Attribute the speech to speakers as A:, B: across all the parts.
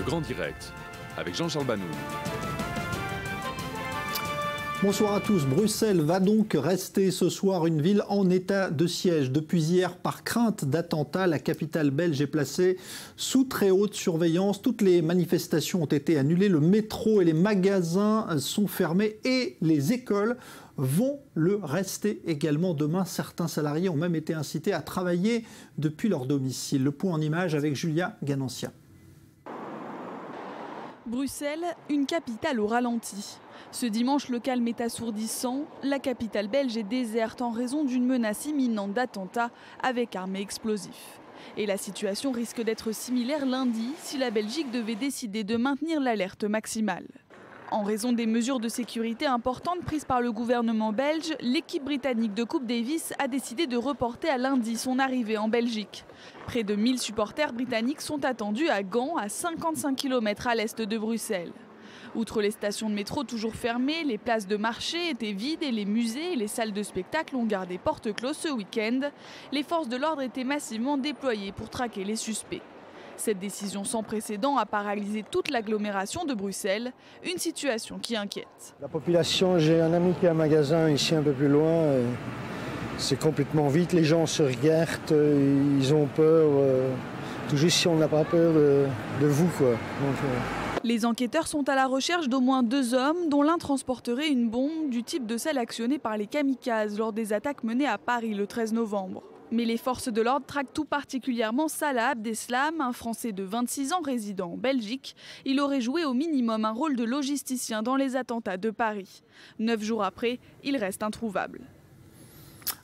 A: Grand Direct avec Jean-Charles Banoun.
B: Bonsoir à tous. Bruxelles va donc rester ce soir une ville en état de siège. Depuis hier, par crainte d'attentats, la capitale belge est placée sous très haute surveillance. Toutes les manifestations ont été annulées, le métro et les magasins sont fermés et les écoles vont le rester également demain. Certains salariés ont même été incités à travailler depuis leur domicile. Le point en image avec Julia Ganancia.
C: Bruxelles, une capitale au ralenti. Ce dimanche, le calme est assourdissant. La capitale belge est déserte en raison d'une menace imminente d'attentats avec armes et explosifs. Et la situation risque d'être similaire lundi si la Belgique devait décider de maintenir l'alerte maximale. En raison des mesures de sécurité importantes prises par le gouvernement belge, l'équipe britannique de Coupe Davis a décidé de reporter à lundi son arrivée en Belgique. Près de 1000 supporters britanniques sont attendus à Gand, à 55 km à l'est de Bruxelles. Outre les stations de métro toujours fermées, les places de marché étaient vides et les musées et les salles de spectacle ont gardé porte close ce week-end. Les forces de l'ordre étaient massivement déployées pour traquer les suspects. Cette décision sans précédent a paralysé toute l'agglomération de Bruxelles, une situation qui inquiète.
D: La population, j'ai un ami qui a un magasin ici un peu plus loin, c'est complètement vide, les gens se regardent, ils ont peur, tout juste si on n'a pas peur de vous, quoi.
C: Les enquêteurs sont à la recherche d'au moins 2 hommes, dont l'un transporterait une bombe du type de celle actionnée par les kamikazes lors des attaques menées à Paris le 13 novembre. Mais les forces de l'ordre traquent tout particulièrement Salah Abdeslam, un Français de 26 ans résidant en Belgique. Il aurait joué au minimum un rôle de logisticien dans les attentats de Paris. 9 jours après, il reste introuvable.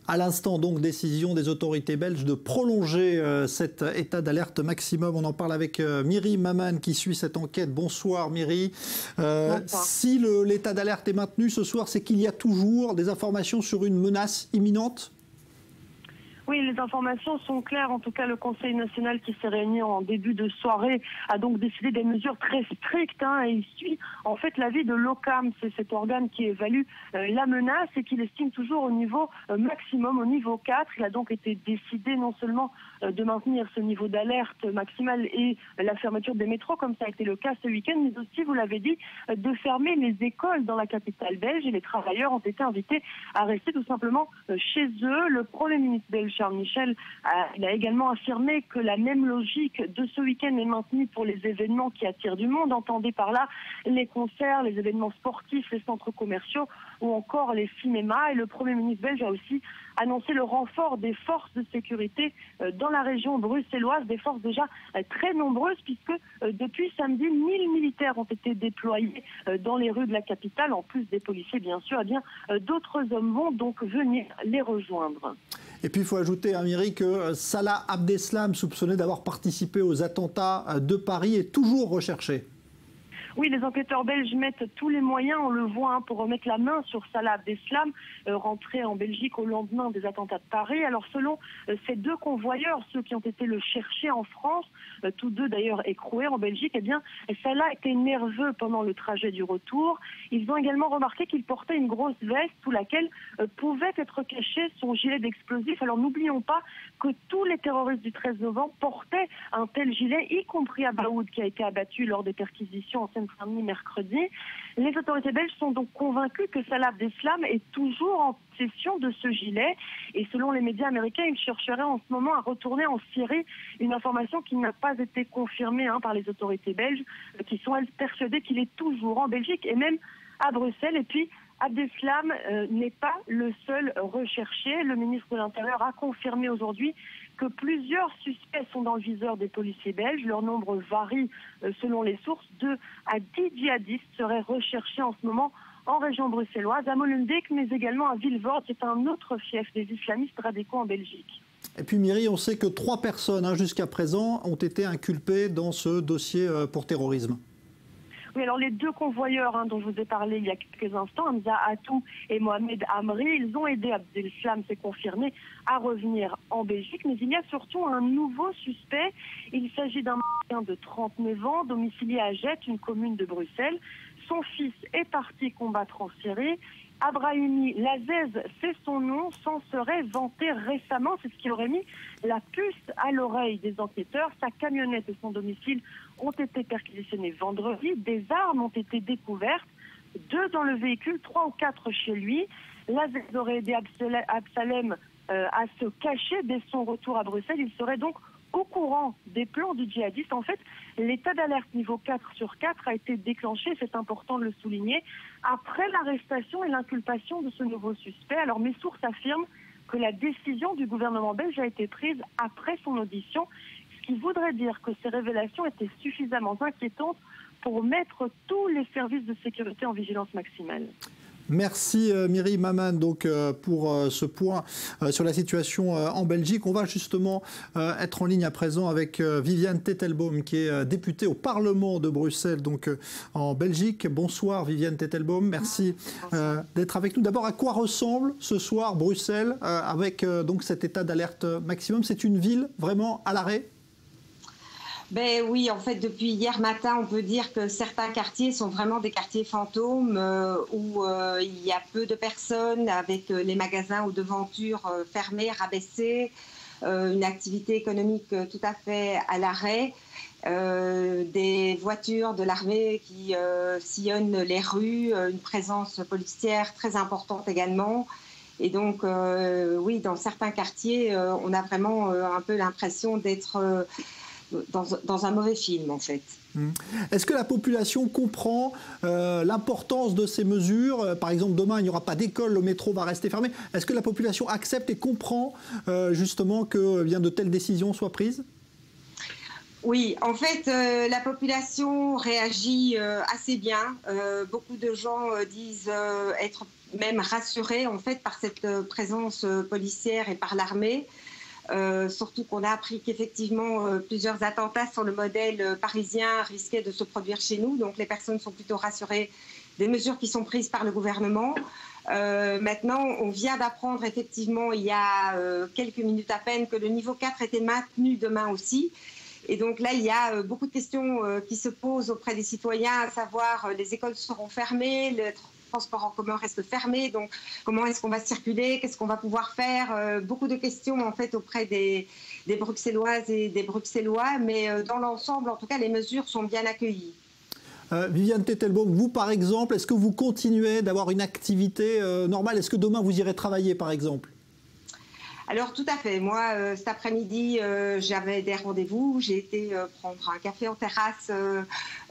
B: À l'instant, donc, décision des autorités belges de prolonger cet état d'alerte maximum. On en parle avec Myri Maman qui suit cette enquête. Bonsoir Myri. Si l'état d'alerte est maintenu ce soir, c'est qu'il y a toujours des informations sur une menace imminente ?
E: Oui, les informations sont claires. En tout cas, le Conseil national qui s'est réuni en début de soirée a donc décidé des mesures très strictes. Et il suit en fait l'avis de l'OCAM, c'est cet organe qui évalue la menace et qui l'estime toujours au niveau maximum, au niveau 4. Il a donc été décidé non seulement de maintenir ce niveau d'alerte maximale et la fermeture des métros, comme ça a été le cas ce week-end, mais aussi, vous l'avez dit, de fermer les écoles dans la capitale belge et les travailleurs ont été invités à rester tout simplement chez eux. Le Premier ministre belge, Charles Michel, il a également affirmé que la même logique de ce week-end est maintenue pour les événements qui attirent du monde. Entendez par là les concerts, les événements sportifs, les centres commerciaux ou encore les cinémas. Et le Premier ministre belge a aussi annoncé le renfort des forces de sécurité dans la région bruxelloise, des forces déjà très nombreuses puisque depuis samedi, 1000 militaires ont été déployés dans les rues de la capitale, en plus des policiers bien sûr. Eh bien, d'autres hommes vont donc venir les rejoindre.
B: Et puis il faut ajouter à Myri que Salah Abdeslam, soupçonné d'avoir participé aux attentats de Paris, est toujours recherché.
E: Oui, les enquêteurs belges mettent tous les moyens, on le voit, pour remettre la main sur Salah Abdeslam, rentré en Belgique au lendemain des attentats de Paris. Alors selon ces 2 convoyeurs, ceux qui ont été le chercher en France, tous 2 d'ailleurs écroués en Belgique, eh bien Salah était nerveux pendant le trajet du retour. Ils ont également remarqué qu'il portait une grosse veste sous laquelle pouvait être caché son gilet d'explosifs. Alors n'oublions pas que tous les terroristes du 13 novembre portaient un tel gilet, y compris Abaoud qui a été abattu lors des perquisitions en Seine-Saint-Denis mercredi. Les autorités belges sont donc convaincues que Salah Abdeslam est toujours en possession de ce gilet. Et selon les médias américains, il chercherait en ce moment à retourner en Syrie. Une information qui n'a pas été confirmée par les autorités belges, qui sont elles persuadées qu'il est toujours en Belgique et même à Bruxelles. Et puis, Abdeslam n'est pas le seul recherché. Le ministre de l'Intérieur a confirmé aujourd'hui que plusieurs suspects sont dans le viseur des policiers belges. Leur nombre varie selon les sources. 2 à 10 djihadistes seraient recherchés en ce moment en région bruxelloise, à Molenbeek, mais également à Vilvoorde. C'est un autre fief des islamistes radicaux en Belgique.
B: Et puis Myri, on sait que 3 personnes jusqu'à présent ont été inculpées dans ce dossier pour terrorisme.
E: Oui, alors les 2 convoyeurs dont je vous ai parlé il y a quelques instants, Hamza Atou et Mohamed Amri, ils ont aidé Abdeslam, c'est confirmé, à revenir en Belgique. Mais il y a surtout un nouveau suspect. Il s'agit d'un Marocain de 39 ans, domicilié à Gette, une commune de Bruxelles. Son fils est parti combattre en Syrie. Abrahimi Lazez, c'est son nom, s'en serait vanté récemment. C'est ce qui aurait mis la puce à l'oreille des enquêteurs. Sa camionnette et son domicile ont été perquisitionnés vendredi. Des armes ont été découvertes, 2 dans le véhicule, 3 ou 4 chez lui. Lazez aurait aidé Absalem à se cacher dès son retour à Bruxelles. Il serait donc au courant des plans du djihadiste. En fait, l'état d'alerte niveau 4 sur 4 a été déclenché, c'est important de le souligner, après l'arrestation et l'inculpation de ce nouveau suspect. Alors mes sources affirment que la décision du gouvernement belge a été prise après son audition, ce qui voudrait dire que ces révélations étaient suffisamment inquiétantes pour mettre tous les services de sécurité en vigilance maximale.
B: Merci Myri Maman donc, pour ce point sur la situation en Belgique. On va justement être en ligne à présent avec Viviane Tettelbaum qui est députée au Parlement de Bruxelles donc, en Belgique. Bonsoir Viviane Tettelbaum, merci d'être avec nous. D'abord, à quoi ressemble ce soir Bruxelles avec donc, cet état d'alerte maximum? C'est une ville vraiment à l'arrêt?
F: Ben oui, en fait, depuis hier matin, on peut dire que certains quartiers sont vraiment des quartiers fantômes où il y a peu de personnes, avec les magasins ou devantures fermés, rabaissés, une activité économique tout à fait à l'arrêt, des voitures de l'armée qui sillonnent les rues, une présence policière très importante également. Et donc, oui, dans certains quartiers, on a vraiment un peu l'impression d'être dans un mauvais film, en fait.
B: Est-ce que la population comprend l'importance de ces mesures? Par exemple, demain, il n'y aura pas d'école, le métro va rester fermé. Est-ce que la population accepte et comprend justement que bien de telles décisions soient prises?
F: Oui, en fait, la population réagit assez bien. Beaucoup de gens disent être même rassurés, en fait, par cette présence policière et par l'armée. Surtout qu'on a appris qu'effectivement plusieurs attentats sur le modèle parisien risquaient de se produire chez nous. Donc les personnes sont plutôt rassurées des mesures qui sont prises par le gouvernement. Maintenant, on vient d'apprendre effectivement il y a quelques minutes à peine que le niveau 4 était maintenu demain aussi. Et donc là, il y a beaucoup de questions qui se posent auprès des citoyens, à savoir les écoles seront fermées, le transport en commun reste fermé, donc comment est-ce qu'on va circuler, qu'est-ce qu'on va pouvoir faire, beaucoup de questions en fait auprès des Bruxelloises et des Bruxellois, mais dans l'ensemble, en tout cas, les mesures sont bien accueillies.
B: Viviane Tettelbaum, vous par exemple, est-ce que vous continuez d'avoir une activité normale? Est-ce que demain vous irez travailler par exemple?
F: Alors tout à fait. Moi, cet après-midi, j'avais des rendez-vous. J'ai été prendre un café en terrasse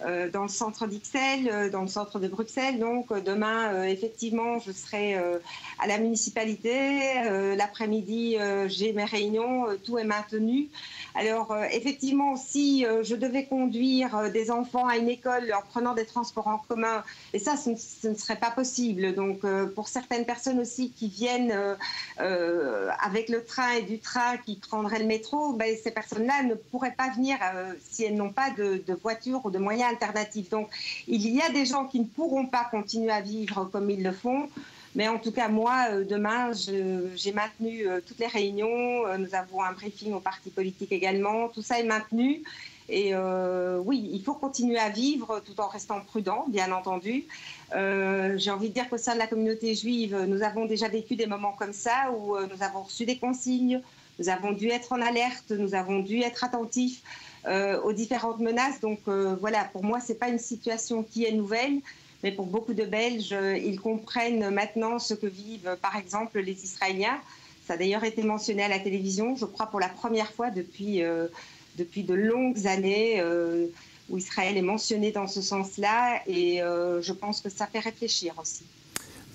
F: dans le centre d'Ixelles, dans le centre de Bruxelles. Donc demain, effectivement, je serai à la municipalité. L'après-midi, j'ai mes réunions. Tout est maintenu. Alors effectivement, si je devais conduire des enfants à une école en prenant des transports en commun, et ça, ce ne serait pas possible. Donc pour certaines personnes aussi qui viennent avec le train et du train qui prendraient le métro, ben, ces personnes-là ne pourraient pas venir si elles n'ont pas de voiture ou de moyens alternatifs. Donc il y a des gens qui ne pourront pas continuer à vivre comme ils le font. Mais en tout cas, moi, demain, j'ai maintenu toutes les réunions. Nous avons un briefing au parti politique également. Tout ça est maintenu. Et oui, il faut continuer à vivre tout en restant prudent, bien entendu. J'ai envie de dire qu'au sein de la communauté juive, nous avons déjà vécu des moments comme ça où nous avons reçu des consignes, nous avons dû être en alerte, nous avons dû être attentifs aux différentes menaces. Donc voilà, pour moi, ce n'est pas une situation qui est nouvelle. Mais pour beaucoup de Belges, ils comprennent maintenant ce que vivent, par exemple, les Israéliens. Ça a d'ailleurs été mentionné à la télévision, je crois, pour la première fois depuis de longues années, où Israël est mentionné dans ce sens-là. Et je pense que ça fait réfléchir aussi.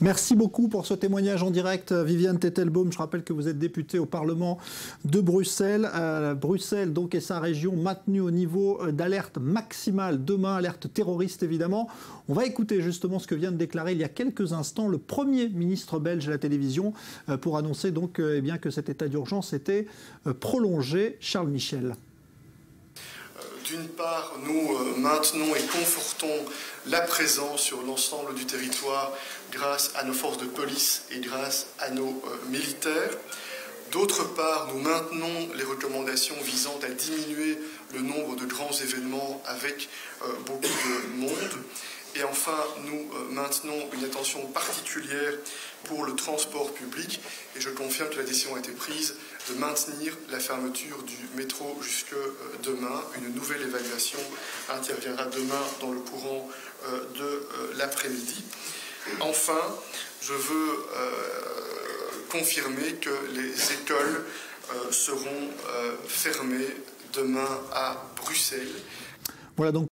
B: Merci beaucoup pour ce témoignage en direct, Viviane Tettelbaum. Je rappelle que vous êtes députée au Parlement de Bruxelles. Bruxelles donc, et sa région maintenue au niveau d'alerte maximale. Demain, alerte terroriste évidemment. On va écouter justement ce que vient de déclarer il y a quelques instants le Premier ministre belge à la télévision pour annoncer donc eh bien, que cet état d'urgence était prolongé. Charles Michel.
G: D'une part, nous maintenons et confortons la présence sur l'ensemble du territoire grâce à nos forces de police et grâce à nos militaires. D'autre part, nous maintenons les recommandations visant à diminuer le nombre de grands événements avec beaucoup de monde. Et enfin, nous maintenons une attention particulière pour le transport public et je confirme que la décision a été prise de maintenir la fermeture du métro jusque demain. Une nouvelle évaluation interviendra demain dans le courant de l'après-midi. Enfin, je veux confirmer que les écoles seront fermées demain à Bruxelles.
B: Voilà donc